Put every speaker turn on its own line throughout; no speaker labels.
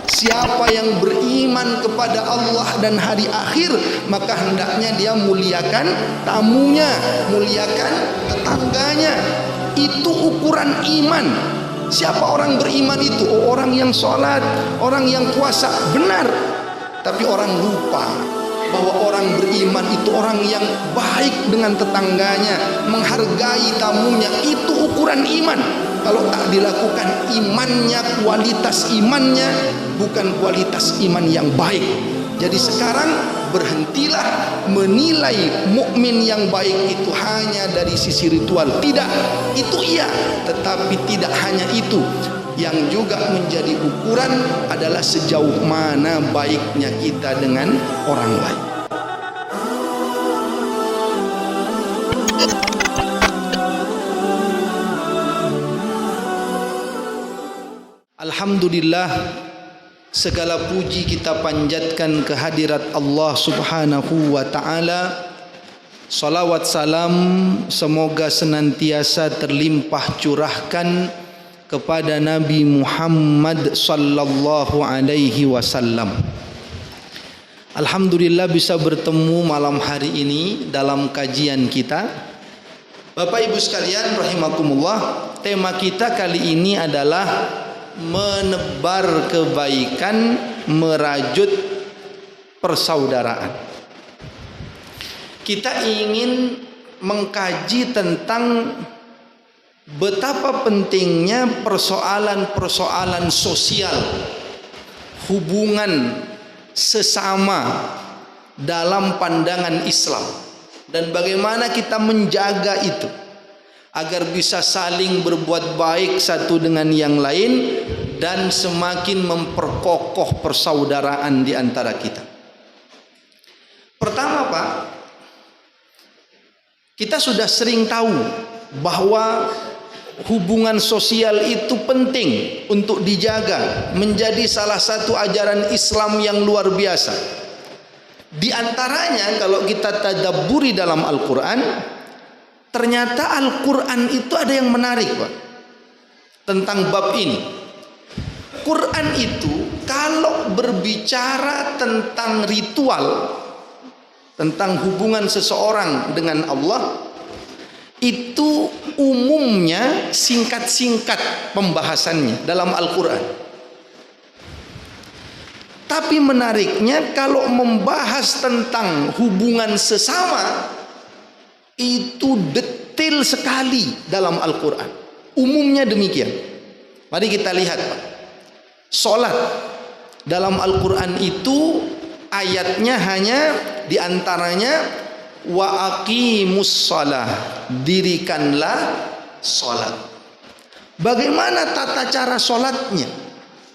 Siapa yang beriman kepada Allah dan hari akhir, maka hendaknya dia muliakan tamunya, muliakan tetangganya. Itu ukuran iman. Siapa orang beriman itu? Oh, orang yang sholat, orang yang puasa, benar. Tapi orang lupa bahwa orang beriman itu orang yang baik dengan tetangganya, menghargai tamunya. Itu ukuran iman. Kalau tak dilakukan imannya, kualitas imannya bukan kualitas iman yang baik. Jadi sekarang berhentilah menilai mukmin yang baik itu hanya dari sisi ritual. Tidak, itu iya, tetapi tidak hanya itu. Yang juga menjadi ukuran adalah sejauh mana baiknya kita dengan orang lain. Alhamdulillah, segala puji kita panjatkan kehadirat Allah Subhanahu wa taala. Salawat salam semoga senantiasa terlimpah curahkan kepada Nabi Muhammad sallallahu alaihi wasallam. Alhamdulillah bisa bertemu malam hari ini dalam kajian kita. Bapak Ibu sekalian rahimakumullah, tema kita kali ini adalah menebar kebaikan, merajut persaudaraan. Kita ingin mengkaji tentang betapa pentingnya persoalan-persoalan sosial, hubungan sesama dalam pandangan Islam, dan bagaimana kita menjaga itu agar bisa saling berbuat baik satu dengan yang lain dan semakin memperkokoh persaudaraan di antara kita. Pertama, Pak, kita sudah sering tahu bahwa hubungan sosial itu penting untuk dijaga, menjadi salah satu ajaran Islam yang luar biasa. Di antaranya kalau kita tadabburi dalam Al-Quran, ternyata Al-Quran itu ada yang menarik, Pak, tentang bab ini. Quran itu kalau berbicara tentang ritual, tentang hubungan seseorang dengan Allah, itu umumnya singkat-singkat pembahasannya dalam Al-Quran. Tapi menariknya kalau membahas tentang hubungan sesama, itu detail sekali dalam Al-Quran. Umumnya demikian. Mari kita lihat, Pak. Salat dalam Al-Quran itu ayatnya hanya diantaranya wa aqimus shalah, dirikanlah salat. Bagaimana tata cara salatnya?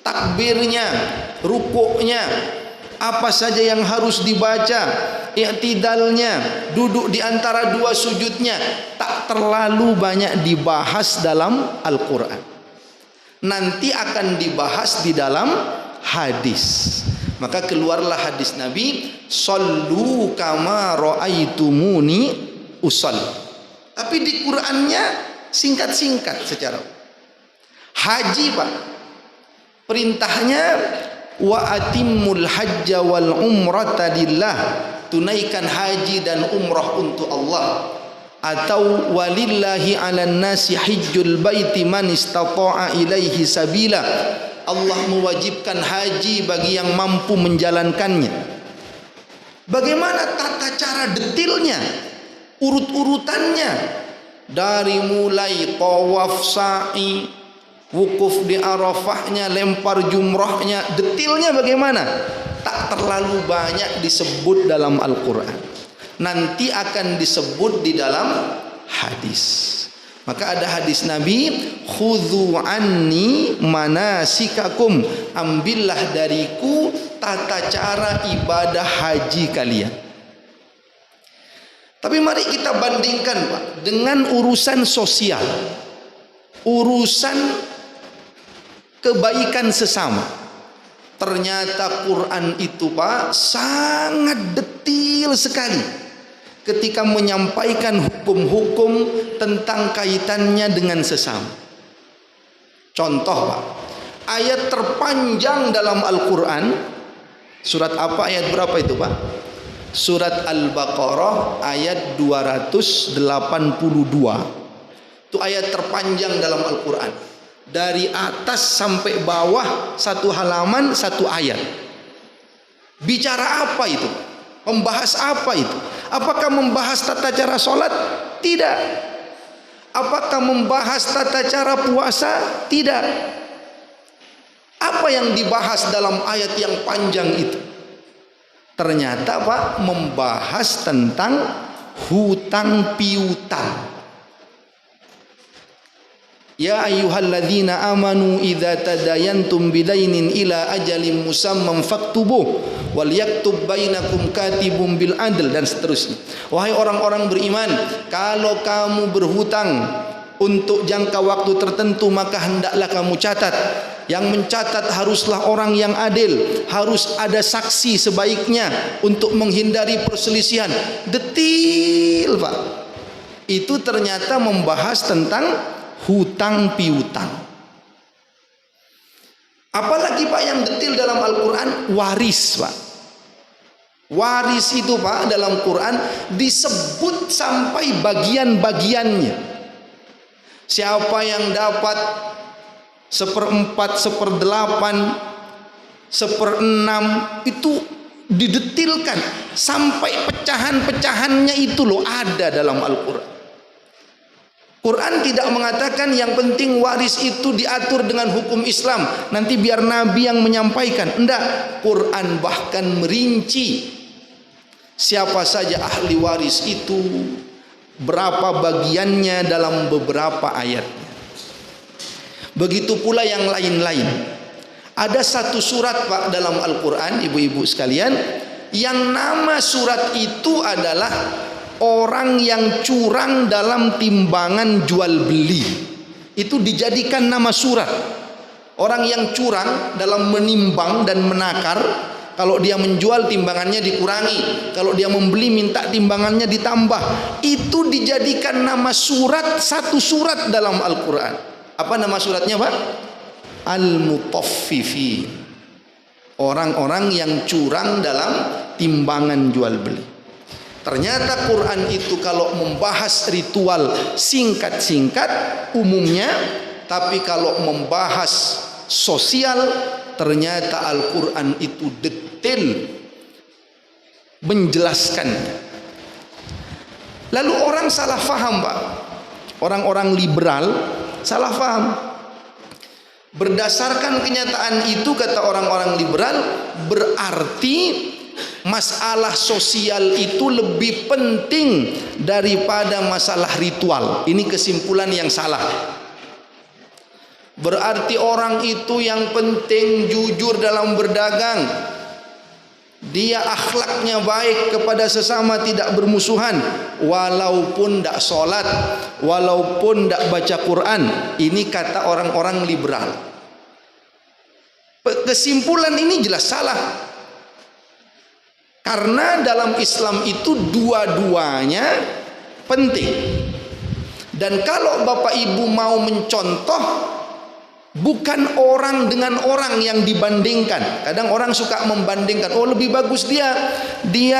Takbirnya, rukuknya, apa saja yang harus dibaca, i'tidalnya, duduk di antara dua sujudnya, tak terlalu banyak dibahas dalam Al-Quran. Nanti akan dibahas di dalam hadis. Maka keluarlah hadis Nabi, sallu kama ra'aitumuni usalli. Tapi di Qur'annya singkat-singkat secara. Haji, Pak, perintahnya wa atimmul hajja wal umrata lillah, tunaikan haji dan umrah untuk Allah. Atau walillahi 'alan nasi hajjul baiti man istata'a ilaihi sabila, Allah mewajibkan haji bagi yang mampu menjalankannya. Bagaimana tata cara detailnya, urut-urutannya, dari mulai tawaf, sa'i, wukuf di Arafahnya, lempar jumrahnya, detailnya bagaimana? Tak terlalu banyak disebut dalam Al-Quran. Nanti akan disebut di dalam hadis. Maka ada hadis Nabi, khudhu anni manasikakum, ambillah dariku tata cara ibadah haji kalian. Tapi mari kita bandingkan, Pak, dengan urusan sosial, urusan kebaikan sesama. Ternyata Quran itu, Pak, sangat detail sekali ketika menyampaikan hukum-hukum tentang kaitannya dengan sesama. Contoh, Pak, ayat terpanjang dalam Al-Quran. Surat apa, ayat berapa itu Pak? Surat Al-Baqarah ayat 282. Itu ayat terpanjang dalam Al-Quran. Dari atas sampai bawah satu halaman, satu ayat. Bicara apa itu? Membahas apa itu? Apakah membahas tata cara sholat? Tidak. Apakah membahas tata cara puasa? Tidak. Apa yang dibahas dalam ayat yang panjang itu? Ternyata Pak, membahas tentang hutang piutang. Ya ayyuhalladzina amanu idza tadayantum bidainin ila ajalin musamman faktubuh wal yaktub bainakum katibun bil adl, dan seterusnya. Wahai orang-orang beriman, kalau kamu berhutang untuk jangka waktu tertentu, maka hendaklah kamu catat. Yang mencatat haruslah orang yang adil, harus ada saksi sebaiknya untuk menghindari perselisihan. Detil Pak. Itu ternyata membahas tentang hutang piutang. Apalagi Pak yang detil dalam Al-Quran, waris Pak. Waris itu Pak dalam Quran disebut sampai bagian-bagiannya. Siapa yang dapat 1/4, 1/8, 1/6, itu didetilkan sampai pecahan-pecahannya itu loh ada dalam Al-Quran. Quran tidak mengatakan yang penting waris itu diatur dengan hukum Islam, nanti biar Nabi yang menyampaikan. Enggak, Quran bahkan merinci siapa saja ahli waris itu, berapa bagiannya dalam beberapa ayat. Begitu pula yang lain-lain. Ada satu surat Pak dalam Al-Quran, ibu-ibu sekalian, yang nama surat itu adalah orang yang curang dalam timbangan jual beli. Itu dijadikan nama surat. Orang yang curang dalam menimbang dan menakar, kalau dia menjual timbangannya dikurangi, kalau dia membeli minta timbangannya ditambah. Itu dijadikan nama surat, satu surat dalam Al-Quran. Apa nama suratnya Pak? Al-Mutaffifi. Orang-orang yang curang dalam timbangan jual beli. Ternyata Quran itu kalau membahas ritual singkat-singkat umumnya, tapi kalau membahas sosial ternyata Al-Quran itu detail menjelaskannya. Lalu orang salah faham Pak. Orang-orang liberal salah faham. Berdasarkan kenyataan itu, kata orang-orang liberal, berarti masalah sosial itu lebih penting daripada masalah ritual. Ini kesimpulan yang salah. Berarti orang itu yang penting jujur dalam berdagang, dia akhlaknya baik kepada sesama, tidak bermusuhan, walaupun tidak sholat, walaupun tidak baca Quran. Ini kata orang-orang liberal. Kesimpulan ini jelas salah. Karena dalam Islam itu dua-duanya penting. Dan kalau Bapak Ibu mau mencontoh, bukan orang dengan orang yang dibandingkan. Kadang orang suka membandingkan, oh lebih bagus dia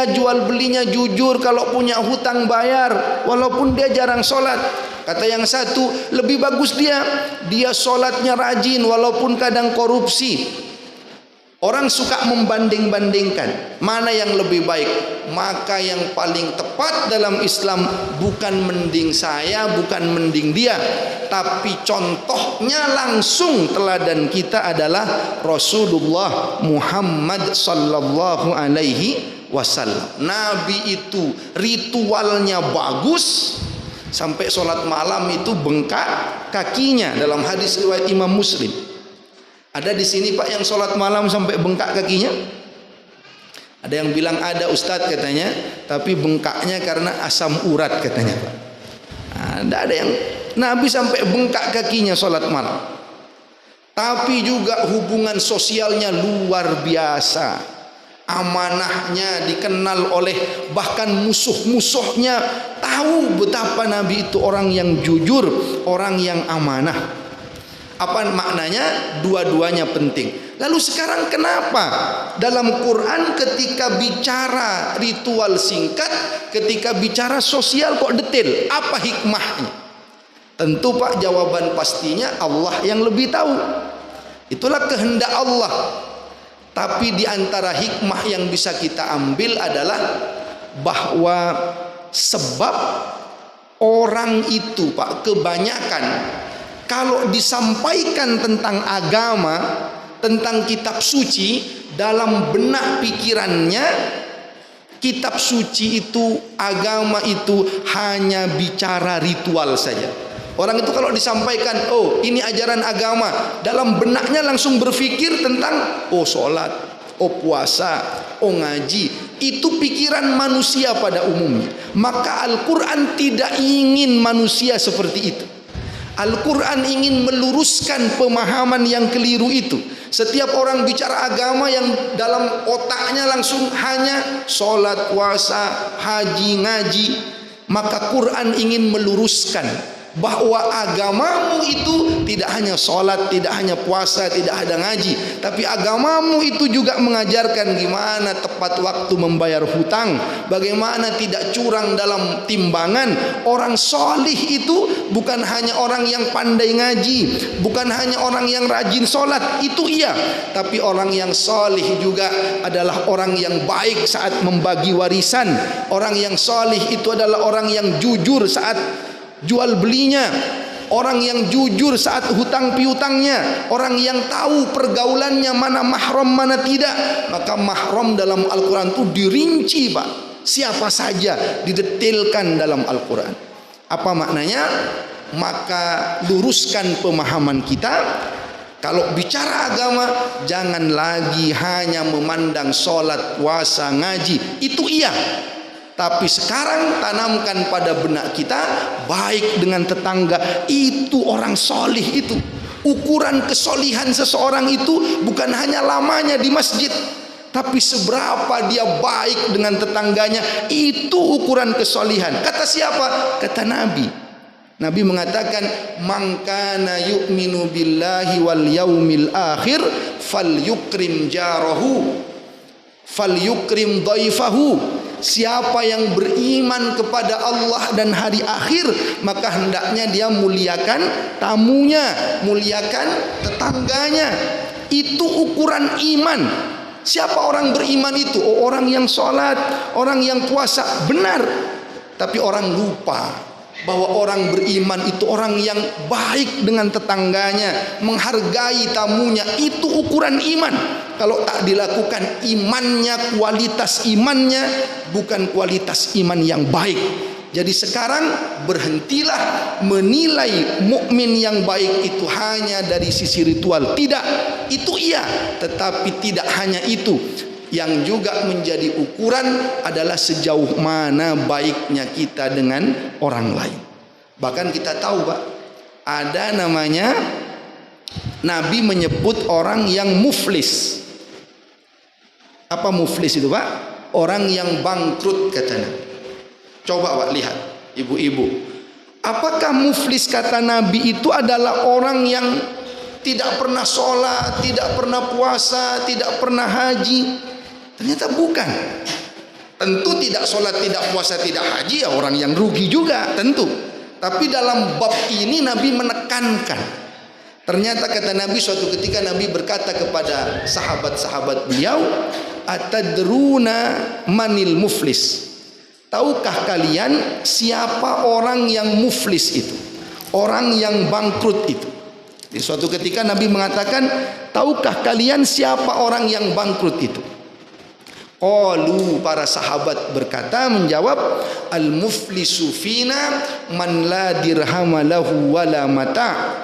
jual belinya jujur, kalau punya hutang bayar, walaupun dia jarang sholat. Kata yang satu, lebih bagus dia sholatnya rajin, walaupun kadang korupsi. Orang suka membanding-bandingkan mana yang lebih baik. Maka yang paling tepat dalam Islam bukan mending saya, bukan mending dia, tapi contohnya langsung teladan kita adalah Rasulullah Muhammad sallallahu alaihi wasallam. Nabi itu ritualnya bagus, sampai sholat malam itu bengkak kakinya dalam hadis riwayat Imam Muslim. Ada di sini Pak yang sholat malam sampai bengkak kakinya? Ada yang bilang ada Ustadz katanya, tapi bengkaknya karena asam urat katanya Pak. Nah, ada yang Nabi sampai bengkak kakinya sholat malam. Tapi juga hubungan sosialnya luar biasa. Amanahnya dikenal oleh bahkan musuh-musuhnya tahu betapa Nabi itu orang yang jujur, orang yang amanah. Apa maknanya? Dua-duanya penting. Lalu sekarang kenapa dalam Quran ketika bicara ritual singkat, ketika bicara sosial kok detail? Apa hikmahnya? Tentu Pak, jawaban pastinya Allah yang lebih tahu. Itulah kehendak Allah. Tapi di antara hikmah yang bisa kita ambil adalah bahwa sebab orang itu Pak, kebanyakan kalau disampaikan tentang agama, tentang kitab suci, dalam benak pikirannya kitab suci itu, agama itu hanya bicara ritual saja. Orang itu kalau disampaikan, oh ini ajaran agama, dalam benaknya langsung berpikir tentang oh sholat, oh puasa, oh ngaji. Itu pikiran manusia pada umumnya. Maka Al-Quran tidak ingin manusia seperti itu. Al-Quran ingin meluruskan pemahaman yang keliru itu. Setiap orang bicara agama yang dalam otaknya langsung hanya sholat, puasa, haji, ngaji. Maka Quran ingin meluruskan bahwa agamamu itu tidak hanya sholat, tidak hanya puasa, tidak ada ngaji, tapi agamamu itu juga mengajarkan gimana tepat waktu membayar hutang, bagaimana tidak curang dalam timbangan. Orang solih itu bukan hanya orang yang pandai ngaji, bukan hanya orang yang rajin sholat, itu iya, tapi orang yang solih juga adalah orang yang baik saat membagi warisan. Orang yang solih itu adalah orang yang jujur saat jual belinya, orang yang jujur saat hutang piutangnya, orang yang tahu pergaulannya mana mahram mana tidak. Maka mahram dalam Al-Quran itu dirinci Pak, siapa saja didetailkan dalam Al-Quran. Apa maknanya? Maka luruskan pemahaman kita. Kalau bicara agama, jangan lagi hanya memandang sholat, puasa, ngaji, itu iya. Tapi sekarang tanamkan pada benak kita, baik dengan tetangga, itu orang solih itu. Ukuran kesolihan seseorang itu bukan hanya lamanya di masjid, tapi seberapa dia baik dengan tetangganya, itu ukuran kesolihan. Kata siapa? Kata Nabi. Nabi mengatakan, "Man kana yu'minu billahi wal yaumil akhir falyukrim jarahu falyukrim dhaifahu." Siapa yang beriman kepada Allah dan hari akhir, maka hendaknya dia muliakan tamunya, muliakan tetangganya. Itu ukuran iman. Siapa orang beriman itu? Oh, orang yang sholat, orang yang puasa, benar. Tapi orang lupa bahwa orang beriman itu orang yang baik dengan tetangganya, menghargai tamunya. Itu ukuran iman. Kalau tak dilakukan, imannya, kualitas imannya bukan kualitas iman yang baik. Jadi sekarang berhentilah menilai mukmin yang baik itu hanya dari sisi ritual. Tidak, itu iya, tetapi tidak hanya itu. Yang juga menjadi ukuran adalah sejauh mana baiknya kita dengan orang lain. Bahkan kita tahu Pak, ada namanya, Nabi menyebut orang yang muflis. Apa muflis itu Pak? Orang yang bangkrut kata Nabi. Coba Pak lihat ibu-ibu, apakah muflis kata Nabi itu adalah orang yang tidak pernah sholat, tidak pernah puasa, tidak pernah haji? Ternyata bukan. Tentu tidak sholat, tidak puasa, tidak haji ya orang yang rugi juga tentu. Tapi dalam bab ini Nabi menekankan. Ternyata kata Nabi, suatu ketika Nabi berkata kepada sahabat-sahabat beliau, "Atadruna manil muflis?" Tahukah kalian siapa orang yang muflis itu? Orang yang bangkrut itu. Di suatu ketika Nabi mengatakan, tahukah kalian siapa orang yang bangkrut itu? Qalu, para sahabat berkata, menjawab, al-muflisu fina man la dirhama lahu wala mata.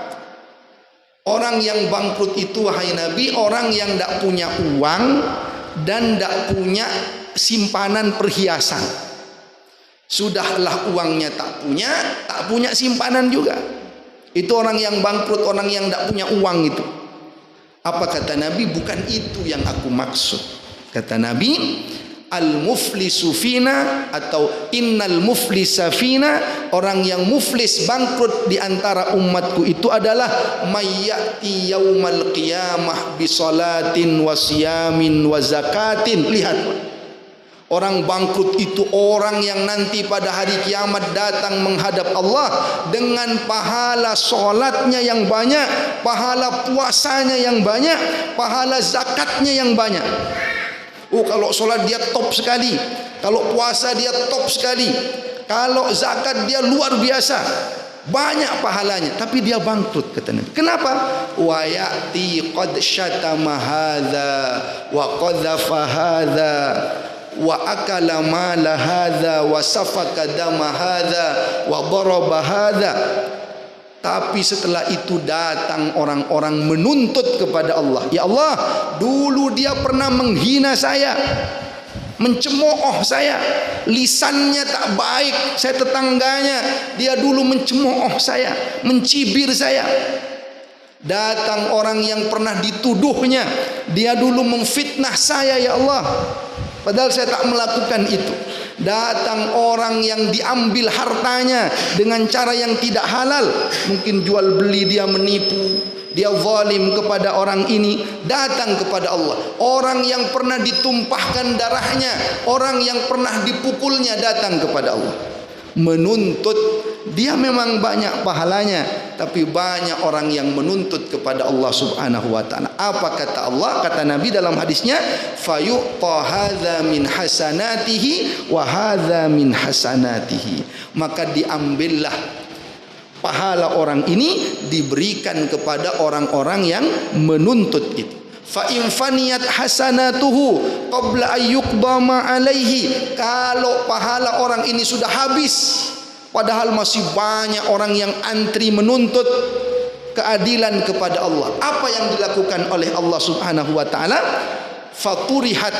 Orang yang bangkrut itu wahai Nabi, orang yang tidak punya uang dan tidak punya simpanan perhiasan. Sudahlah uangnya tak punya simpanan juga. Itu orang yang bangkrut, orang yang tidak punya uang itu. Apa kata Nabi? Bukan itu yang aku maksud. Kata Nabi, al-muflisu fina atau innal muflisa fina, orang yang muflis bangkrut di antara umatku itu adalah mayyati yaumal qiyamah bi salatin wa siyamin wa zakatin. Lihat, orang bangkrut itu orang yang nanti pada hari kiamat datang menghadap Allah dengan pahala solatnya yang banyak, pahala puasanya yang banyak, pahala zakatnya yang banyak. Oh, kalau solat dia top sekali, kalau puasa dia top sekali, kalau zakat dia luar biasa, banyak pahalanya, tapi dia bangkrut, kata Nabi. Kenapa? Wa ya'ti qad syatama hadza wa qadhafa hadza wa akala mala hadza wa safaka dama hadza wa daraba hadza. Tapi setelah itu datang orang-orang menuntut kepada Allah. Ya Allah, dulu dia pernah menghina saya, mencemooh saya, lisannya tak baik, saya tetangganya, dia dulu mencemooh saya, mencibir saya. Datang orang yang pernah dituduhnya, dia dulu memfitnah saya, ya Allah, padahal saya tak melakukan itu. Datang orang yang diambil hartanya dengan cara yang tidak halal, mungkin jual beli dia menipu, dia zalim kepada orang ini, datang kepada Allah. Orang yang pernah ditumpahkan darahnya, orang yang pernah dipukulnya, datang kepada Allah menuntut. Dia memang banyak pahalanya, tapi banyak orang yang menuntut kepada Allah Subhanahu wa taala. Apa kata Allah? Kata Nabi dalam hadisnya, fayu'ta hadza min hasanatihi wa hadza min hasanatihi. Maka diambillah pahala orang ini, diberikan kepada orang-orang yang menuntut itu. Fa in faniyat hasanatuhu qabla ayyuqda ma alaihi. Kalau pahala orang ini sudah habis, padahal masih banyak orang yang antri menuntut keadilan kepada Allah, apa yang dilakukan oleh Allah Subhanahu wa taala? Faturihat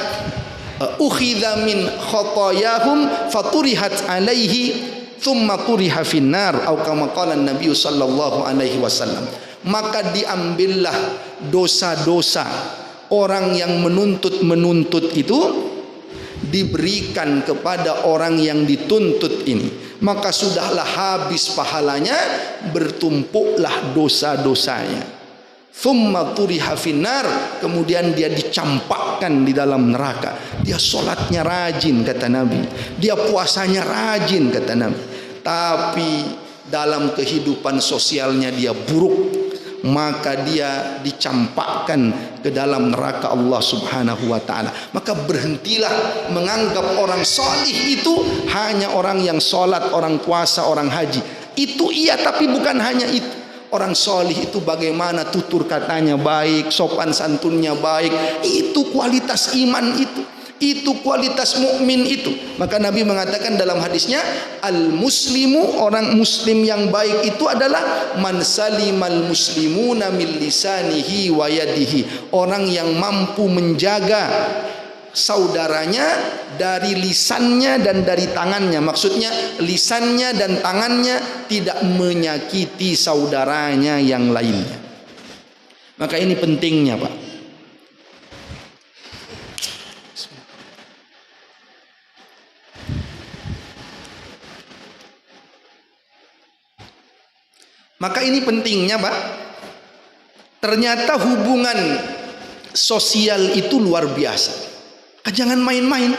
ukhidha min khatayahum faturihat alaihi thumma turiha finnar, atau kama qala Nabi sallallahu alaihi wasallam. Maka diambillah dosa-dosa orang yang menuntut itu, diberikan kepada orang yang dituntut ini, maka sudahlah habis pahalanya, bertumpuklah dosa-dosanya. Thumma turiha finnar, kemudian dia dicampakkan di dalam neraka. Dia solatnya rajin, kata Nabi, dia puasanya rajin, kata Nabi, tapi dalam kehidupan sosialnya dia buruk, maka dia dicampakkan ke dalam neraka Allah Subhanahu wa taala. Maka berhentilah menganggap orang salih itu hanya orang yang salat, orang puasa, orang haji. Itu iya, tapi bukan hanya itu. Orang salih itu bagaimana tutur katanya baik, sopan santunnya baik. Itu kualitas iman itu kualitas mukmin itu. Maka Nabi mengatakan dalam hadisnya, al-muslimu, orang muslim yang baik itu adalah man salimal muslimuna min lisanihi wa yadihi, orang yang mampu menjaga saudaranya dari lisannya dan dari tangannya. Maksudnya lisannya dan tangannya tidak menyakiti saudaranya yang lainnya. Maka ini pentingnya, Pak. Maka ini pentingnya, Pak. Ternyata hubungan sosial itu luar biasa. Jangan main-main.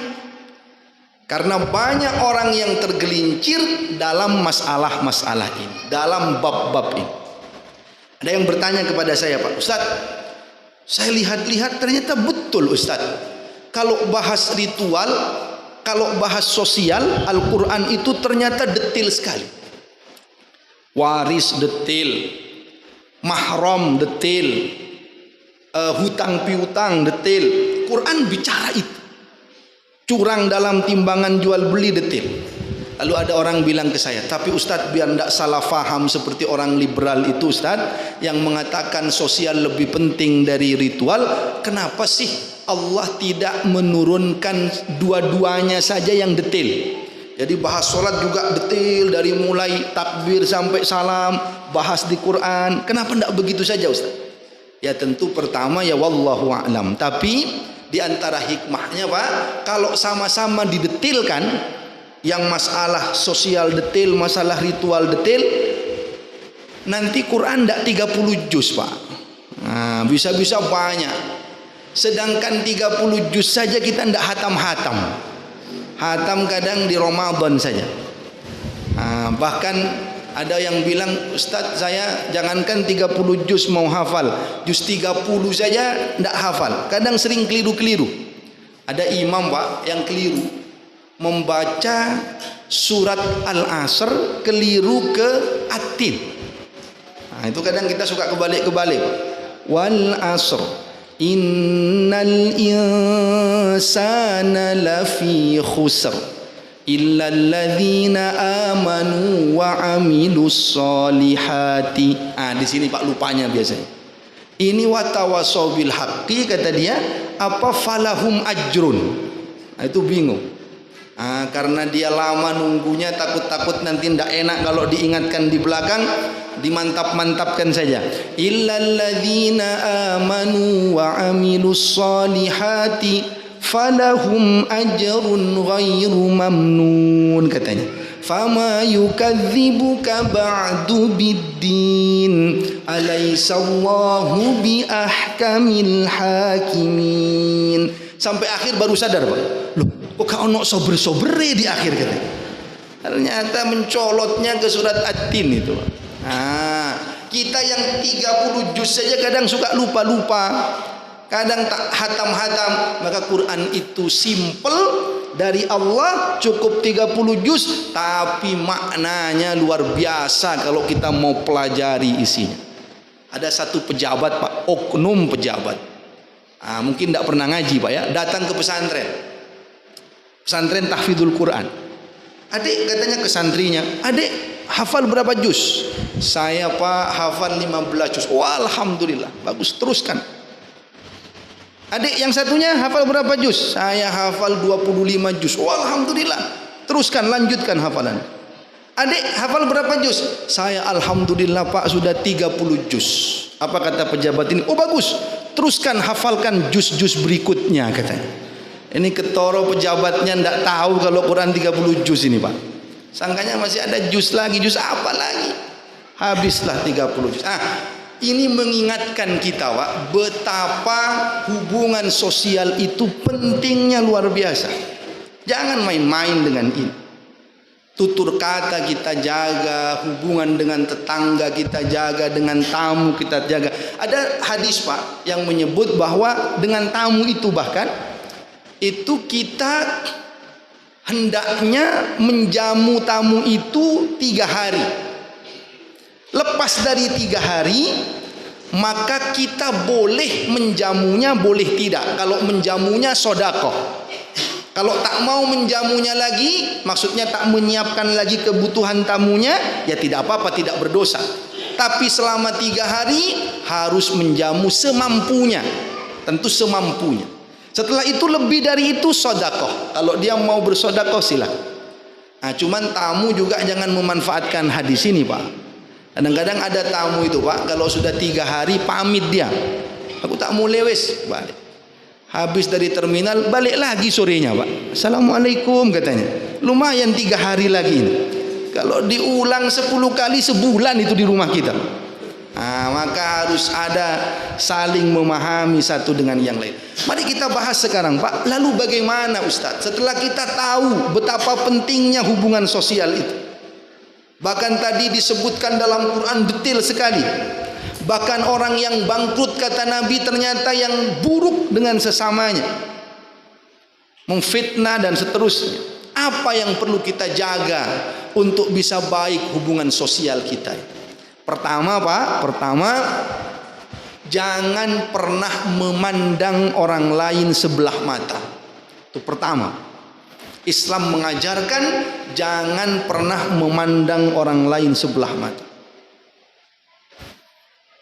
Karena banyak orang yang tergelincir dalam masalah-masalah ini, dalam bab-bab ini. Ada yang bertanya kepada saya, Pak Ustaz, saya lihat-lihat ternyata betul Ustaz, kalau bahas ritual, kalau bahas sosial, Al-Quran itu ternyata detail sekali. Waris detail, mahram detail, hutang piutang detail. Quran bicara itu. Curang dalam timbangan jual beli detail. Lalu ada orang bilang ke saya, tapi Ustadz, biar tidak salah faham seperti orang liberal itu Ustadz, yang mengatakan sosial lebih penting dari ritual, kenapa sih Allah tidak menurunkan dua-duanya saja yang detail? Jadi bahas sholat juga detail, dari mulai takbir sampai salam, bahas di Quran. Kenapa tidak begitu saja Ustaz? Ya tentu pertama ya wallahu a'lam. Tapi Di antara hikmahnya Pak, kalau sama-sama didetilkan, yang masalah sosial detail, masalah ritual detail, nanti Quran tidak 30 juz Pak. Nah, bisa-bisa banyak. Sedangkan 30 juz saja kita tidak hatam-hatam. Hatam kadang di Ramadan saja. Nah, bahkan ada yang bilang, Ustadz saya jangankan 30 juz mau hafal, juz 30 saja tidak hafal. Kadang sering keliru-keliru. Ada imam Pak yang keliru, membaca surat Al-Asr keliru ke At-Tin. Nah, itu kadang kita suka kebalik-kebalik. Wal asr innal insana lafi khusr illa alladzina amanu wa amilus solihati. Ah, di sini Pak lupanya biasanya. Ini watawasau bil haqqi, kata dia, apa falahum ajrun. Nah, itu bingung. Karena dia lama nunggunya, takut-takut nanti tidak enak kalau diingatkan di belakang, dimantap-mantapkan saja. Illalladzina amanu wa amilus solihati falahum ajrun ghairu mamnun, katanya. Fama yukadzibuka ba'du biddin alaysallahu bi ahkamil hakimin. Sampai akhir baru sadar Pak, loh kok kau nok sober-sobere di akhir, katanya. Ternyata mencolotnya ke surat At-Tin itu. Nah, kita yang 30 juz saja kadang suka lupa-lupa, kadang tak hatam-hatam. Maka Quran itu simple dari Allah, cukup 30 juz, tapi maknanya luar biasa kalau kita mau pelajari isinya. Ada satu pejabat Pak, oknum pejabat, mungkin tidak pernah ngaji Pak ya, datang ke pesantren tahfidzul Quran. Adik, katanya ke santrinya, adik hafal berapa juz? Saya Pak hafal 15 juz. Oh, alhamdulillah, bagus, teruskan. Adik yang satunya hafal berapa juz? Saya hafal 25 juz. Oh, alhamdulillah, teruskan, lanjutkan hafalan. Adik hafal berapa juz? Saya alhamdulillah Pak sudah 30 juz. Apa kata pejabat ini? Oh, bagus, teruskan, hafalkan juz-juz berikutnya, katanya. Ini ketoro pejabatnya tidak tahu kalau Quran 30 juz ini Pak. Sangkanya masih ada juz lagi, juz apa lagi? Habislah 30 juz. Ini mengingatkan kita Pak, betapa hubungan sosial itu pentingnya luar biasa. Jangan main-main dengan ini. Tutur kata kita jaga, hubungan dengan tetangga kita jaga, dengan tamu kita jaga. Ada hadis Pak yang menyebut bahwa dengan tamu itu bahkan itu kita hendaknya menjamu tamu itu 3 hari. Lepas dari 3 hari, maka kita boleh menjamunya, boleh tidak. Kalau menjamunya sodakoh. Kalau tak mau menjamunya lagi, maksudnya tak menyiapkan lagi kebutuhan tamunya, ya tidak apa-apa, tidak berdosa. Tapi selama 3 hari harus menjamu semampunya, tentu semampunya. Setelah itu lebih dari itu sodakoh. Kalau dia mau bersodakoh silakan. Cuman tamu juga jangan memanfaatkan hadis ini Pak. Kadang-kadang ada tamu itu Pak, kalau sudah 3 hari pamit dia. Aku tak mau lewes, balik. Habis dari terminal balik lagi sorenya Pak. Assalamualaikum, katanya. Lumayan 3 hari lagi ini. Kalau diulang 10 kali sebulan itu di rumah kita. Maka harus ada saling memahami satu dengan yang lain. Mari kita bahas sekarang Pak. Lalu bagaimana Ustadz setelah kita tahu betapa pentingnya hubungan sosial itu? Bahkan tadi disebutkan dalam Quran detail sekali. Bahkan orang yang bangkrut kata Nabi ternyata yang buruk dengan sesamanya, memfitnah dan seterusnya. Apa yang perlu kita jaga untuk bisa baik hubungan sosial kita? Pertama Pak, jangan pernah memandang orang lain sebelah mata. Itu pertama. Islam mengajarkan jangan pernah memandang orang lain sebelah mata.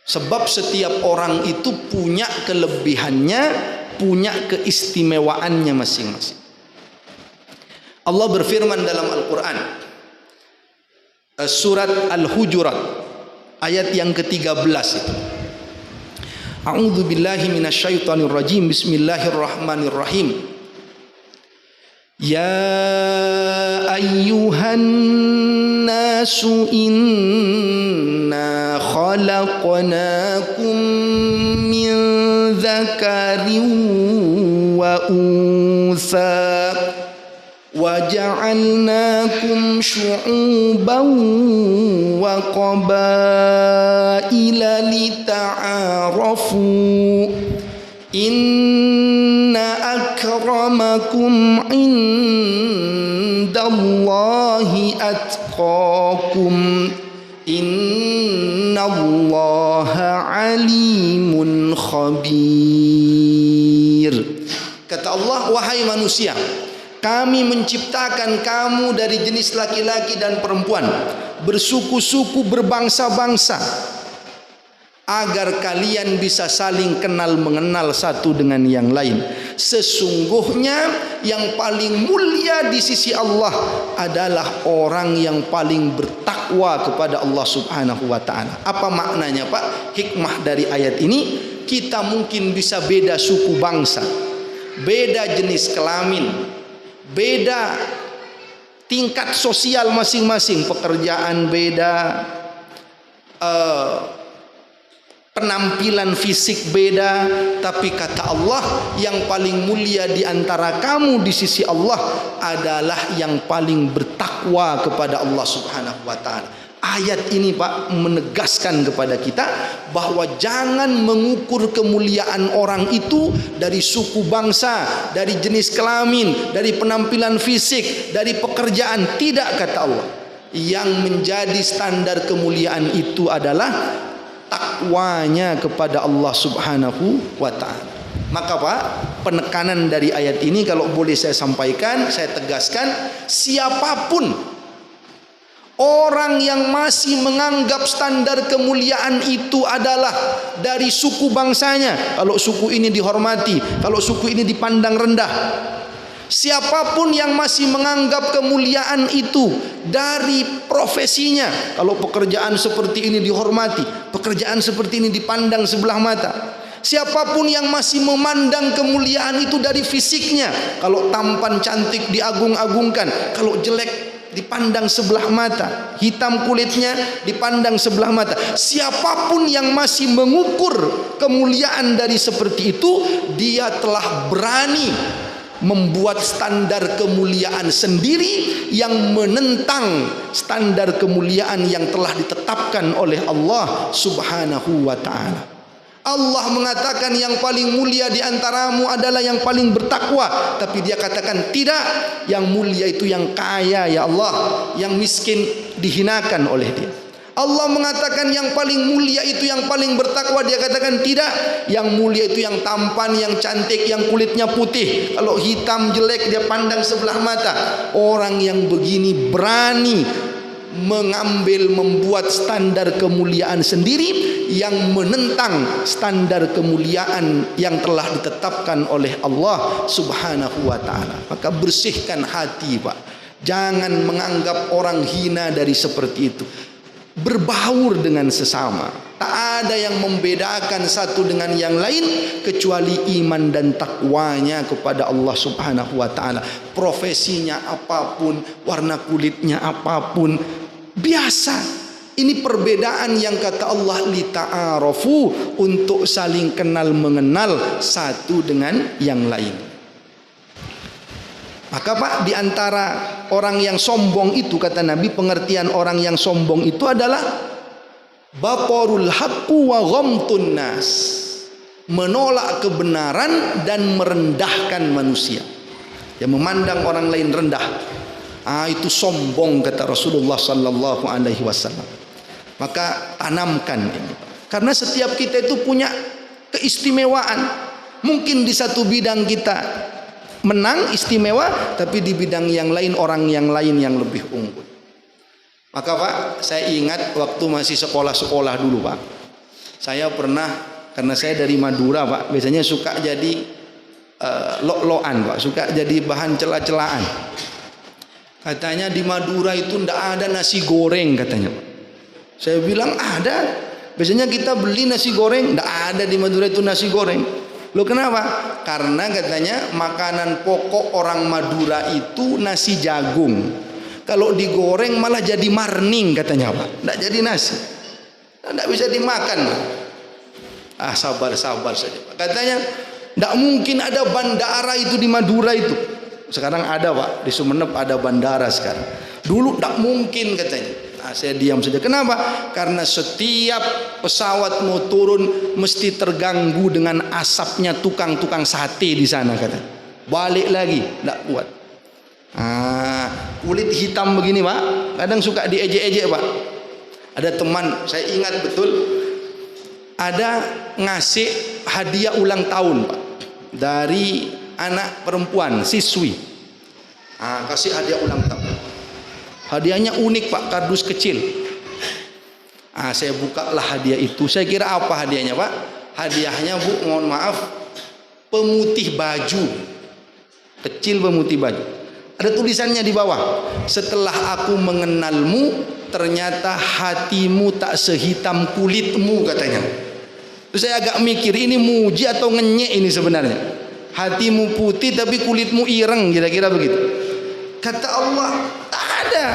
Sebab setiap orang itu punya kelebihannya, punya keistimewaannya masing-masing. Allah berfirman dalam Al-Quran, surat Al-Hujurat, ayat yang ke-13 itu. A'udzu billahi minasyaitonir rajim. Bismillahirrahmanirrahim. Ya ayyuhan nasu inna khalaqnakum min dzakarin wa untha وَجَعَلْنَاكُمْ شُعُوبًا وَقَبَائِلَ لِتَعَارَفُوا إِنَّ أَكْرَمَكُمْ عِندَ اللَّهِ أَتْقَاكُمْ إِنَّ اللَّهَ عَلِيمٌ خَبِيرٌ. Kata Allah, wahai manusia, kami menciptakan kamu dari jenis laki-laki dan perempuan, bersuku-suku, berbangsa-bangsa, agar kalian bisa saling kenal mengenal satu dengan yang lain. Sesungguhnya yang paling mulia di sisi Allah adalah orang yang paling bertakwa kepada Allah Subhanahu wa ta'ala. Apa maknanya, Pak? Hikmah dari ayat ini, kita mungkin bisa beda suku bangsa, beda jenis kelamin, beda tingkat sosial masing-masing, pekerjaan beda, penampilan fisik beda, tapi kata Allah, yang paling mulia di antara kamu di sisi Allah adalah yang paling bertakwa kepada Allah Subhanahu wa ta'ala. Ayat ini, Pak, menegaskan kepada kita bahwa jangan mengukur kemuliaan orang itu dari suku bangsa, dari jenis kelamin, dari penampilan fisik, dari pekerjaan. Tidak, kata Allah. Yang menjadi standar kemuliaan itu adalah takwanya kepada Allah Subhanahu wa ta'ala. Maka, Pak, penekanan dari ayat ini kalau boleh saya sampaikan, saya tegaskan, siapapun orang yang masih menganggap standar kemuliaan itu adalah dari suku bangsanya, kalau suku ini dihormati, kalau suku ini dipandang rendah. Siapapun yang masih menganggap kemuliaan itu dari profesinya, kalau pekerjaan seperti ini dihormati, pekerjaan seperti ini dipandang sebelah mata. Siapapun yang masih memandang kemuliaan itu dari fisiknya, kalau tampan cantik diagung-agungkan, kalau jelek dipandang sebelah mata, hitam kulitnya dipandang sebelah mata. Siapapun yang masih mengukur kemuliaan dari seperti itu, dia telah berani membuat standar kemuliaan sendiri yang menentang standar kemuliaan yang telah ditetapkan oleh Allah Subhanahu wa ta'ala. Allah mengatakan yang paling mulia di antaramu adalah yang paling bertakwa, tapi dia katakan tidak, yang mulia itu yang kaya ya Allah, yang miskin dihinakan oleh dia. Allah mengatakan yang paling mulia itu yang paling bertakwa, dia katakan tidak, yang mulia itu yang tampan, yang cantik, yang kulitnya putih, kalau hitam jelek dia pandang sebelah mata. Orang yang begini berani membuat standar kemuliaan sendiri yang menentang standar kemuliaan yang telah ditetapkan oleh Allah Subhanahu wa ta'ala. Maka bersihkan hati, Pak. Jangan menganggap orang hina dari seperti itu. Berbaur dengan sesama. Tak ada yang membedakan satu dengan yang lain kecuali iman dan takwanya kepada Allah Subhanahu wa ta'ala. Profesinya apapun, warna kulitnya apapun, biasa. Ini perbedaan yang kata Allah lita'arafu, untuk saling kenal mengenal satu dengan yang lain. Maka, Pak, di antara orang yang sombong itu, kata Nabi, pengertian orang yang sombong itu adalah batarul haqqu wa ghamtun nas, menolak kebenaran dan merendahkan manusia. Yang memandang orang lain rendah, itu sombong, kata Rasulullah sallallahu alaihi wasallam. Maka tanamkan ini, karena setiap kita itu punya keistimewaan. Mungkin di satu bidang kita menang, istimewa, tapi di bidang yang lain orang yang lain yang lebih unggul. Maka, Pak, saya ingat waktu masih sekolah-sekolah dulu, Pak, saya pernah, karena saya dari Madura, Pak, biasanya suka jadi lo-loan, Pak, suka jadi bahan cela-celaan. Katanya di Madura itu ndak ada nasi goreng, katanya, Pak. Saya bilang ada. Biasanya kita beli nasi goreng, tidak ada di Madura itu nasi goreng. Loh kenapa? Karena katanya makanan pokok orang Madura itu nasi jagung. Kalau digoreng malah jadi marning katanya Pak. Tidak jadi nasi. Tidak bisa dimakan. Sabar saja Pak. Katanya tidak mungkin ada bandara itu di Madura itu. Sekarang ada Pak, di Sumeneb ada bandara sekarang. Dulu tidak mungkin katanya. Saya diam saja. Kenapa? Karena setiap pesawat mau turun mesti terganggu dengan asapnya tukang-tukang sate di sana kata. Balik lagi, tidak kuat. Kulit hitam begini Pak, kadang suka diejek-ejek Pak. Ada teman, saya ingat betul, ada ngasih hadiah ulang tahun Pak dari anak perempuan siswi. Kasih hadiah ulang tahun. Hadiahnya unik Pak, kardus kecil. Saya bukalah hadiah itu. Saya kira apa hadiahnya Pak? Hadiahnya Bu, mohon maaf, pemutih baju. Kecil pemutih baju. Ada tulisannya di bawah. Setelah aku mengenalmu, ternyata hatimu tak sehitam kulitmu katanya. Terus saya agak mikir, ini muji atau ngenyek ini sebenarnya? Hatimu putih tapi kulitmu ireng, kira-kira begitu. Kata Allah, tak ada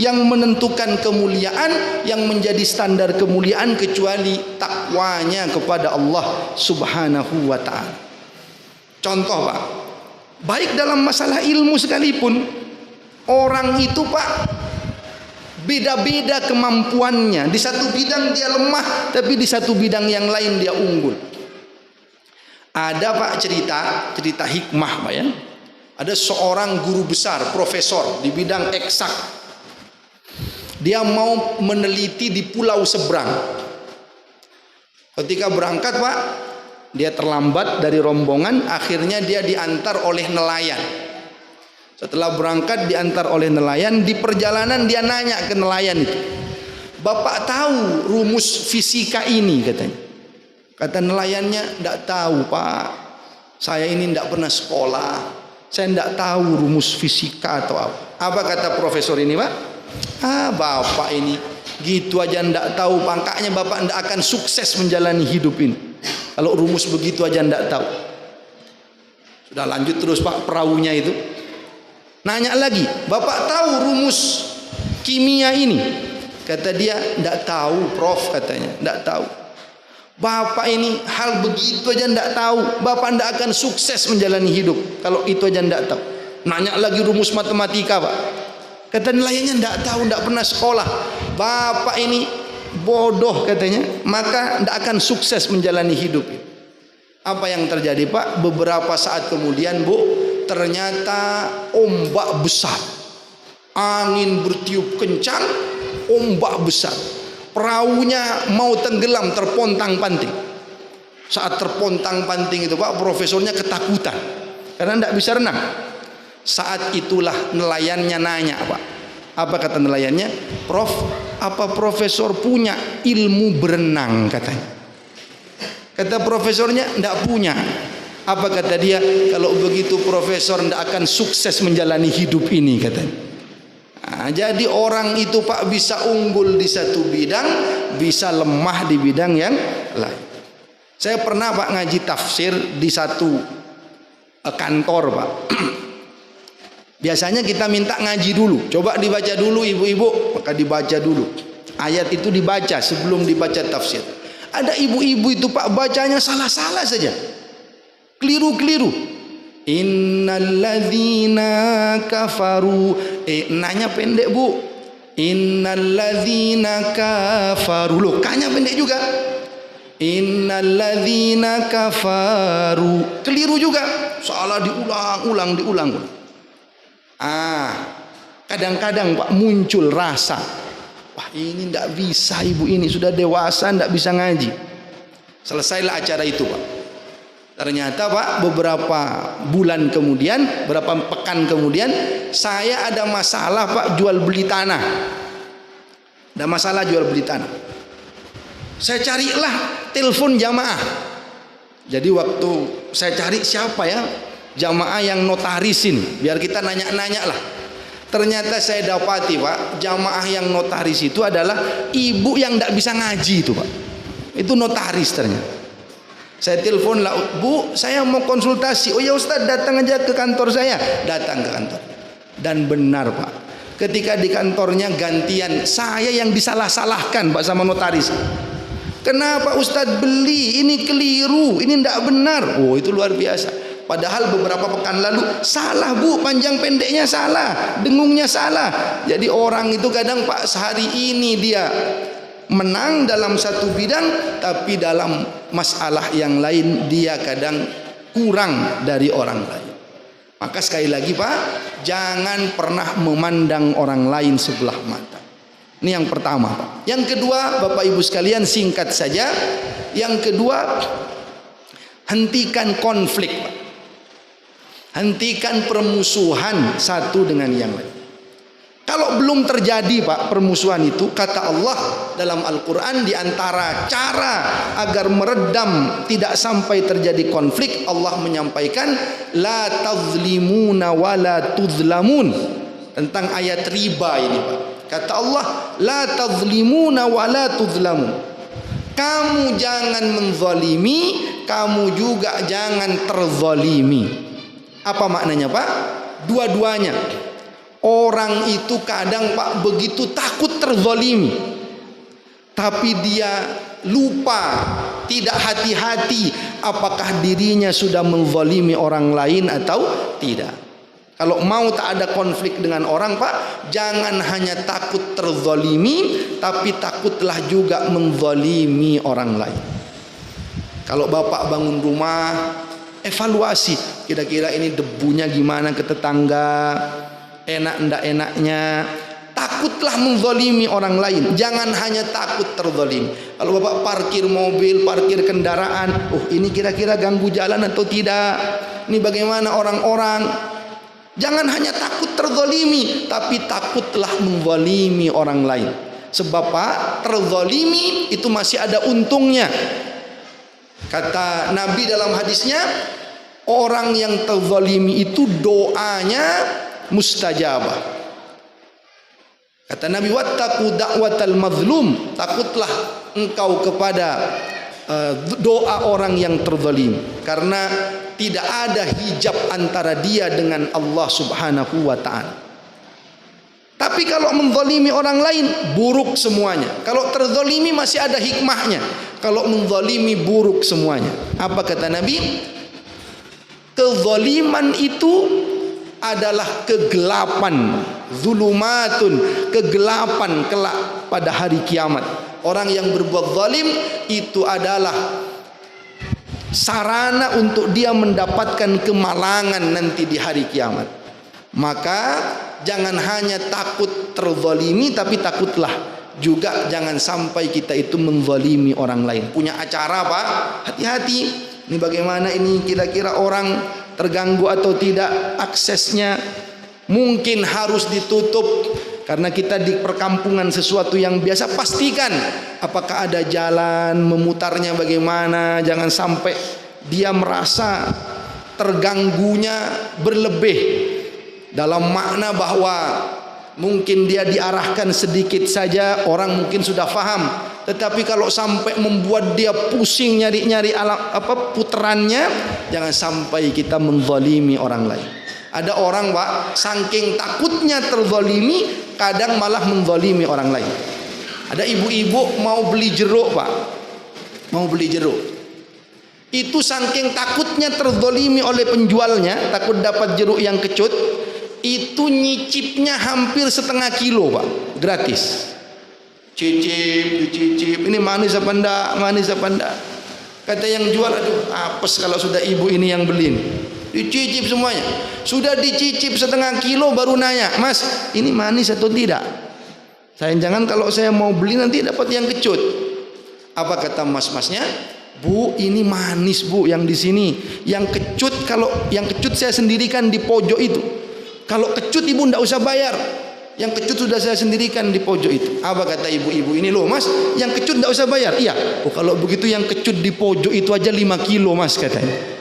yang menentukan kemuliaan, yang menjadi standar kemuliaan kecuali takwanya kepada Allah Subhanahu wa ta'ala. Contoh Pak, baik dalam masalah ilmu sekalipun, orang itu Pak beda-beda kemampuannya. Di satu bidang dia lemah, tapi di satu bidang yang lain dia unggul. Ada Pak cerita hikmah Pak ya. Ada seorang guru besar, profesor di bidang eksak. Dia mau meneliti di pulau seberang. Ketika berangkat Pak, dia terlambat dari rombongan, akhirnya dia diantar oleh nelayan. Setelah berangkat diantar oleh nelayan, di perjalanan dia nanya ke nelayan itu, "Bapak tahu rumus fisika ini?" katanya. Kata nelayannya, "Tidak tahu Pak, saya ini tidak pernah sekolah. Saya tidak tahu rumus fisika atau apa." Apa kata profesor ini Pak? Bapak ini gitu aja tidak tahu, pangkanya Bapak tidak akan sukses menjalani hidup ini kalau rumus begitu aja tidak tahu. Sudah lanjut terus Pak perahunya itu. Nanya lagi, "Bapak tahu rumus kimia ini?" Kata dia, "Tidak tahu Prof," katanya, "tidak tahu." Bapak ini hal begitu aja tidak tahu, Bapak tidak akan sukses menjalani hidup kalau itu aja tidak tahu. Nanya lagi rumus matematika Pak. Kata nelayannya, tidak tahu, tidak pernah sekolah. Bapak ini bodoh katanya, maka tidak akan sukses menjalani hidup. Apa yang terjadi Pak? Beberapa saat kemudian Bu, ternyata ombak besar, angin bertiup kencang, ombak besar. Perahunya mau tenggelam, terpontang-panting. Saat terpontang-panting itu Pak, profesornya ketakutan karena tidak bisa renang. Saat itulah nelayannya nanya Pak. Apa kata nelayannya? "Prof, apa profesor punya ilmu berenang?" katanya. Kata profesornya, "Tidak punya." Apa kata dia? "Kalau begitu profesor tidak akan sukses menjalani hidup ini," katanya. Jadi orang itu Pak bisa unggul di satu bidang, bisa lemah di bidang yang lain. Saya pernah Pak ngaji tafsir di satu kantor Pak. Biasanya kita minta ngaji dulu, coba dibaca dulu ibu-ibu, maka dibaca dulu. Ayat itu dibaca sebelum dibaca tafsir. Ada ibu-ibu itu Pak bacanya salah-salah saja, keliru-keliru. Innalladzina kafaru, nanya pendek Bu. Innalladzina kafaru, loh kanya pendek juga. Innalladzina kafaru, keliru juga, salah diulang. Kadang-kadang Pak muncul rasa, wah ini tidak bisa, ibu ini sudah dewasa tidak bisa ngaji. Selesailah acara itu Pak. Ternyata Pak beberapa bulan kemudian, beberapa pekan kemudian, saya ada masalah Pak jual beli tanah. Ada masalah jual beli tanah. Saya carilah telepon jamaah. Jadi waktu saya cari siapa ya jamaah yang notaris ini, biar kita nanya-nanya lah. Ternyata saya dapati Pak, jamaah yang notaris itu adalah ibu yang tidak bisa ngaji itu Pak. Itu notaris ternyata. Saya telepon lah, Bu, saya mau konsultasi. Oh ya Ustaz, datang aja ke kantor saya. Datang ke kantor. Dan benar Pak, ketika di kantornya gantian, saya yang disalah-salahkan Pak sama notaris. Kenapa Ustadz beli? Ini keliru, ini tidak benar. Oh itu luar biasa. Padahal beberapa pekan lalu salah Bu, panjang pendeknya salah, dengungnya salah. Jadi orang itu kadang Pak, sehari ini dia menang dalam satu bidang, tapi dalam masalah yang lain dia kadang kurang dari orang lain. Maka sekali lagi Pak, jangan pernah memandang orang lain sebelah mata. Ini yang pertama Pak. Yang kedua Bapak Ibu sekalian, singkat saja. Yang kedua, hentikan konflik Pak. Hentikan permusuhan satu dengan yang lain. Kalau belum terjadi Pak permusuhan itu, kata Allah dalam Al-Quran, di antara cara agar meredam tidak sampai terjadi konflik, Allah menyampaikan la tazlimuna wa la tuzlamun, tentang ayat riba ini Pak. Kata Allah la tazlimuna wa la tuzlamun, kamu jangan menzalimi, kamu juga jangan terzalimi. Apa maknanya Pak? Dua-duanya. Orang itu kadang Pak begitu takut terzalimi, tapi dia lupa, tidak hati-hati apakah dirinya sudah menzalimi orang lain atau tidak. Kalau mau tak ada konflik dengan orang Pak, jangan hanya takut terzalimi, tapi takutlah juga menzalimi orang lain. Kalau Bapak bangun rumah, evaluasi, kira-kira ini debunya gimana ke tetangga, enak ndak enaknya. Takutlah menzalimi orang lain, jangan hanya takut terzalimi. Kalau Bapak parkir mobil, parkir kendaraan, oh ini kira-kira ganggu jalan atau tidak, ini bagaimana orang-orang. Jangan hanya takut terzalimi, tapi takutlah menzalimi orang lain. Sebab Pak, terzalimi itu masih ada untungnya. Kata Nabi dalam hadisnya, orang yang terzalimi itu doanya mustajabah. Kata Nabi, wattaqu da'watal mazlum, takutlah engkau kepada doa orang yang terzalimi, karena tidak ada hijab antara dia dengan Allah Subhanahu wa ta'ala. Tapi kalau menzalimi orang lain, buruk semuanya. Kalau terzalimi masih ada hikmahnya. Kalau menzalimi, buruk semuanya. Apa kata Nabi? Kezaliman itu adalah kegelapan, zulumatun, kegelapan kelak pada hari kiamat. Orang yang berbuat zalim itu adalah sarana untuk dia mendapatkan kemalangan nanti di hari kiamat. Maka jangan hanya takut terzalimi, tapi takutlah juga jangan sampai kita itu menzalimi orang lain. Punya acara Pak, hati-hati. Ini bagaimana ini, kira-kira orang terganggu atau tidak aksesnya, mungkin harus ditutup karena kita di perkampungan, sesuatu yang biasa. Pastikan apakah ada jalan memutarnya bagaimana, jangan sampai dia merasa terganggunya berlebih, dalam makna bahwa mungkin dia diarahkan sedikit saja, orang mungkin sudah faham. Tetapi kalau sampai membuat dia pusing nyari-nyari puterannya, jangan sampai kita menzalimi orang lain. Ada orang Pak, saking takutnya terzalimi, kadang malah menzalimi orang lain. Ada ibu-ibu mau beli jeruk Pak, mau beli jeruk. Itu saking takutnya terzalimi oleh penjualnya, takut dapat jeruk yang kecut, itu nyicipnya hampir setengah kilo Pak, gratis. Dicicip, ini manis apa enggak, manis apa enggak. Kata yang jual, aduh apes kalau sudah ibu ini yang beli. Dicicip semuanya. Sudah dicicip setengah kilo baru nanya, Mas ini manis atau tidak. Saya jangan kalau saya mau beli nanti dapat yang kecut. Apa kata mas-masnya? Bu ini manis Bu yang di sini. Yang kecut, kalau yang kecut saya sendirikan di pojok itu. Kalau kecut ibu ndak usah bayar. Yang kecut sudah saya sendirikan di pojok itu. Apa kata ibu-ibu ini? Loh Mas, yang kecut ndak usah bayar. Iya. Oh kalau begitu yang kecut di pojok itu aja 5 kilo Mas katanya.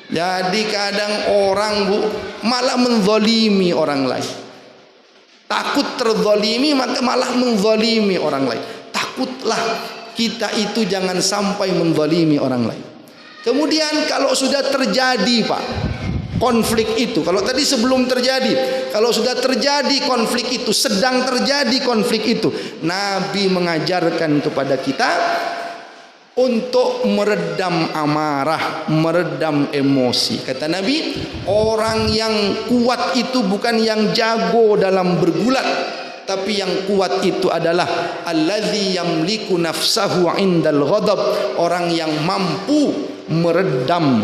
Jadi kadang orang Bu malah menzalimi orang lain. Takut terzalimi maka malah menzalimi orang lain. Takutlah kita itu jangan sampai menzalimi orang lain. Kemudian kalau sudah terjadi Pak konflik itu, kalau tadi sebelum terjadi, kalau sudah terjadi konflik itu, sedang terjadi konflik itu, Nabi mengajarkan kepada kita untuk meredam amarah, meredam emosi. Kata Nabi, orang yang kuat itu bukan yang jago dalam bergulat, tapi yang kuat itu adalah allazi yamliku nafsahu indal ghadab, orang yang mampu meredam,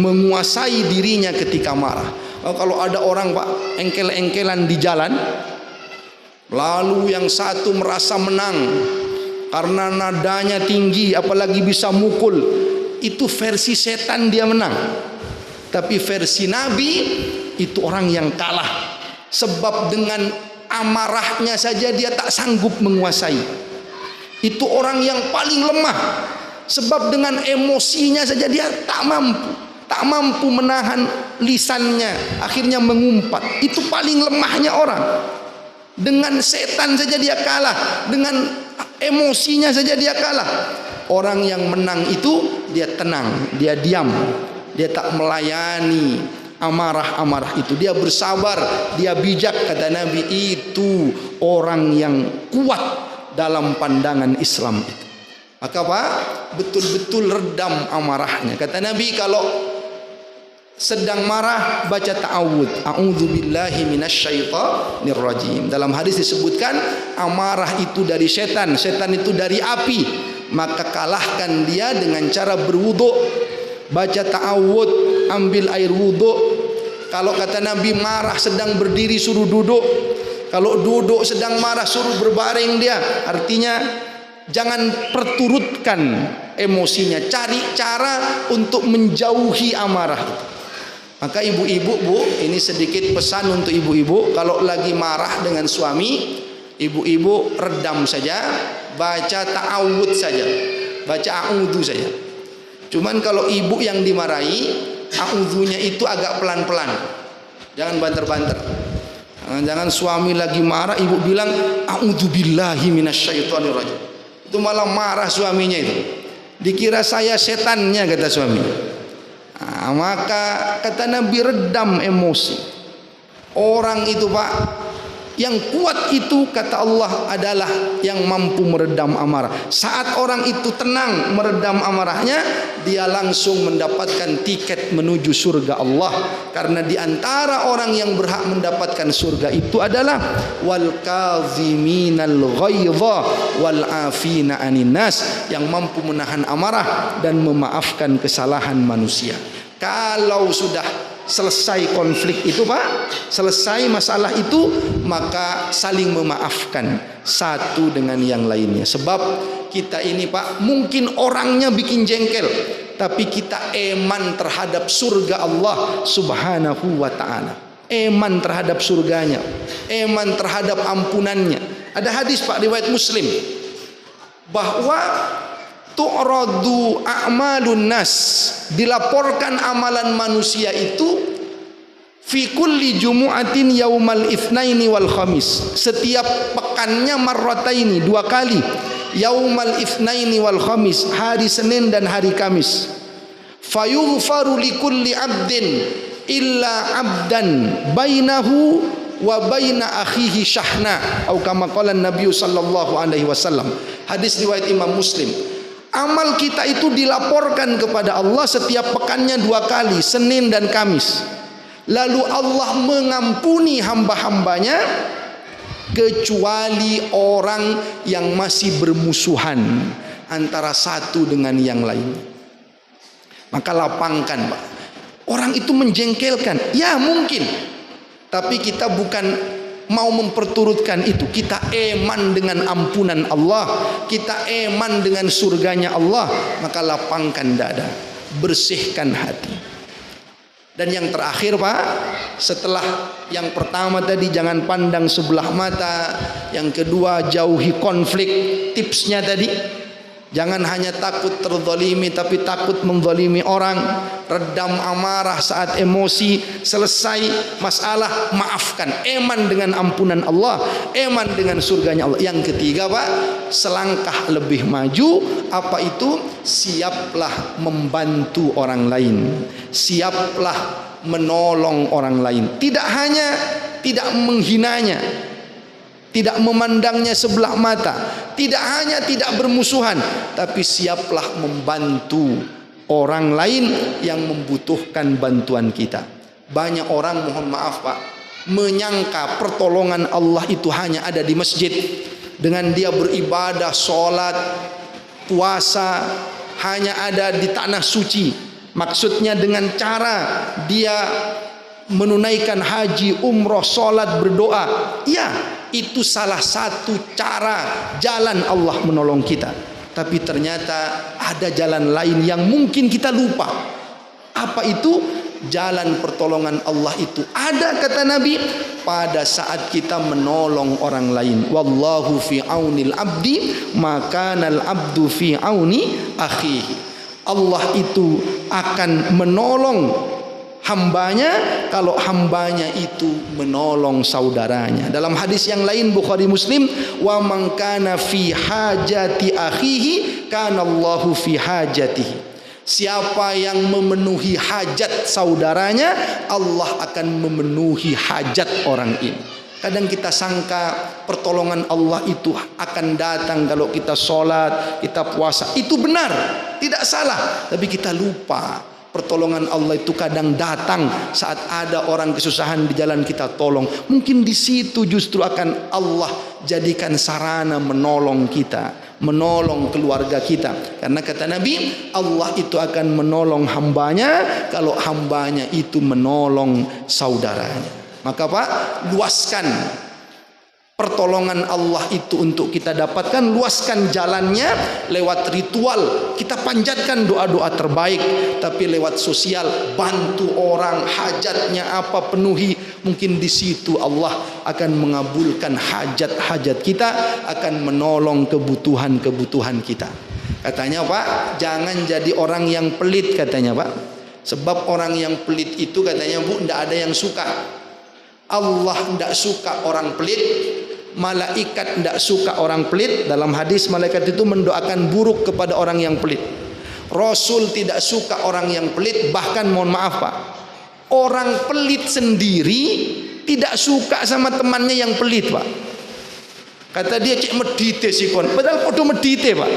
menguasai dirinya ketika marah. Kalau ada orang Pak engkel-engkelan di jalan, lalu yang satu merasa menang karena nadanya tinggi, apalagi bisa mukul, itu versi setan dia menang. Tapi versi Nabi itu orang yang kalah, sebab dengan amarahnya saja dia tak sanggup menguasai. Itu orang yang paling lemah, sebab dengan emosinya saja dia tak mampu menahan lisannya, akhirnya mengumpat. Itu paling lemahnya orang. Dengan setan saja dia kalah, dengan emosinya saja dia kalah. Orang yang menang itu dia tenang, dia diam, dia tak melayani amarah-amarah itu, dia bersabar, dia bijak. Kata Nabi, itu orang yang kuat dalam pandangan Islam itu. Maka Pak, betul-betul redam amarahnya. Kata Nabi, kalau sedang marah baca ta'awudz, a'udzubillahi minasyaitonir rajim. Dalam hadis disebutkan amarah itu dari setan, setan itu dari api. Maka kalahkan dia dengan cara berwudu. Baca ta'awudz, ambil air wudu. Kalau kata Nabi marah sedang berdiri suruh duduk. Kalau duduk sedang marah suruh berbaring dia. Artinya jangan perturutkan emosinya, cari cara untuk menjauhi amarah itu. Maka ibu-ibu, Bu, ini sedikit pesan untuk ibu-ibu, kalau lagi marah dengan suami, ibu-ibu redam saja, baca ta'awudz saja, baca a'udzu saja. Cuman kalau ibu yang dimarahi, a'udzunya itu agak pelan-pelan, jangan banter-banter. Jangan suami lagi marah, ibu bilang a'udzubillahi minasyaitonir rajim. Itu malah marah suaminya itu. Dikira saya setannya, kata suami. Maka kata Nabi, redam emosi. Orang itu Pak, yang kuat itu kata Allah adalah yang mampu meredam amarah. Saat orang itu tenang meredam amarahnya, dia langsung mendapatkan tiket menuju surga Allah. Karena di antara orang yang berhak mendapatkan surga itu adalah wal kaziminal ghaidha wal afina anin nas, yang mampu menahan amarah dan memaafkan kesalahan manusia. Kalau sudah selesai konflik itu Pak, selesai masalah itu, maka saling memaafkan satu dengan yang lainnya. Sebab kita ini Pak, mungkin orangnya bikin jengkel, tapi kita eman terhadap surga Allah subhanahu wa ta'ala, eman terhadap surganya, eman terhadap ampunannya. Ada hadis Pak, riwayat Muslim, bahwa tu'radu a'malun nas, dilaporkan amalan manusia itu fi kulli jumu'atin yaumal itsnaini wal khamis, setiap pekannya marrataini, dua kali, yaumal itsnaini wal khamis, hari Senin dan hari Kamis. Fayughfaru likulli 'abdin illa 'abdan bainahu wa baina akhihi syahna, atau kama qala Nabi sallallahu alaihi wasallam. Hadis riwayat Imam Muslim. Amal kita itu dilaporkan kepada Allah setiap pekannya dua kali, Senin dan Kamis. Lalu Allah mengampuni hamba-hambanya kecuali orang yang masih bermusuhan antara satu dengan yang lain. Maka lapangkan Pak. Orang itu menjengkelkan, ya mungkin, tapi kita bukan mau memperturutkan itu. Kita eman dengan ampunan Allah, kita eman dengan surganya Allah. Maka lapangkan dada, bersihkan hati. Dan yang terakhir Pak, setelah yang pertama tadi jangan pandang sebelah mata, yang kedua jauhi konflik, tipsnya tadi Jangan hanya takut terzalimi, tapi takut menzalimi orang. Redam amarah saat emosi, selesai masalah, maafkan. Eman dengan ampunan Allah, eman dengan surganya Allah. Yang ketiga Pak, selangkah lebih maju. Apa itu? Siaplah membantu orang lain, siaplah menolong orang lain. Tidak hanya tidak menghinanya, tidak memandangnya sebelah mata, tidak hanya tidak bermusuhan, tapi siaplah membantu orang lain yang membutuhkan bantuan kita. Banyak orang, mohon maaf Pak, menyangka pertolongan Allah itu hanya ada di masjid. Dengan dia beribadah, sholat, puasa, hanya ada di tanah suci. Maksudnya dengan cara dia menunaikan haji, umroh, sholat, berdoa. Ya, itu salah satu cara jalan Allah menolong kita. Tapi ternyata ada jalan lain yang mungkin kita lupa. Apa itu? Jalan pertolongan Allah itu ada, kata Nabi, pada saat kita menolong orang lain. Wallahu fi aunil abdi maka nal abdu fi auni akhihi. Allah itu akan menolong hambanya kalau hambanya itu menolong saudaranya. Dalam hadis yang lain Bukhari Muslim, wa man kana fi hajati akhihi kana Allahu fi hajatihi. Siapa yang memenuhi hajat saudaranya, Allah akan memenuhi hajat orang ini. Kadang kita sangka pertolongan Allah itu akan datang kalau kita sholat, kita puasa. Itu benar, tidak salah. Tapi kita lupa, pertolongan Allah itu kadang datang saat ada orang kesusahan di jalan, kita tolong. Mungkin di situ justru akan Allah jadikan sarana menolong kita, menolong keluarga kita. Karena kata Nabi, Allah itu akan menolong hambanya kalau hambanya itu menolong saudaranya. Maka Pak, luaskan pertolongan Allah itu untuk kita dapatkan, luaskan jalannya lewat ritual. Kita panjatkan doa-doa terbaik, tapi lewat sosial, bantu orang, hajatnya apa penuhi. Mungkin di situ Allah akan mengabulkan hajat-hajat kita, akan menolong kebutuhan-kebutuhan kita. Katanya Pak, jangan jadi orang yang pelit, katanya Pak. Sebab orang yang pelit itu katanya Bu, tidak ada yang suka. Allah tidak suka orang pelit, malaikat tidak suka orang pelit. Dalam hadis malaikat itu mendoakan buruk kepada orang yang pelit. Rasul tidak suka orang yang pelit. Bahkan mohon maaf Pak, orang pelit sendiri tidak suka sama temannya yang pelit Pak. Kata dia, cek medite sikon, padahal podo medite Pak.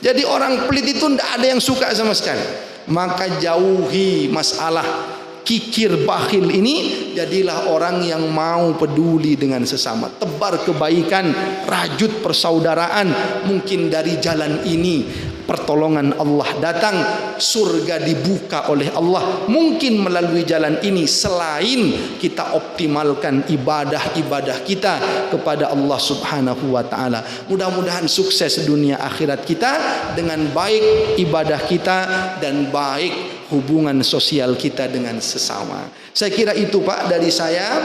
Jadi orang pelit itu tidak ada yang suka sama sekali. Maka jauhi masalah kikir bakhil ini, jadilah orang yang mau peduli dengan sesama, tebar kebaikan, rajut persaudaraan. Mungkin dari jalan ini pertolongan Allah datang, surga dibuka oleh Allah. Mungkin melalui jalan ini, selain kita optimalkan ibadah-ibadah kita kepada Allah Subhanahu wa taala. Mudah-mudahan sukses dunia akhirat kita dengan baik ibadah kita dan baik hubungan sosial kita dengan sesama. Saya kira itu Pak dari saya.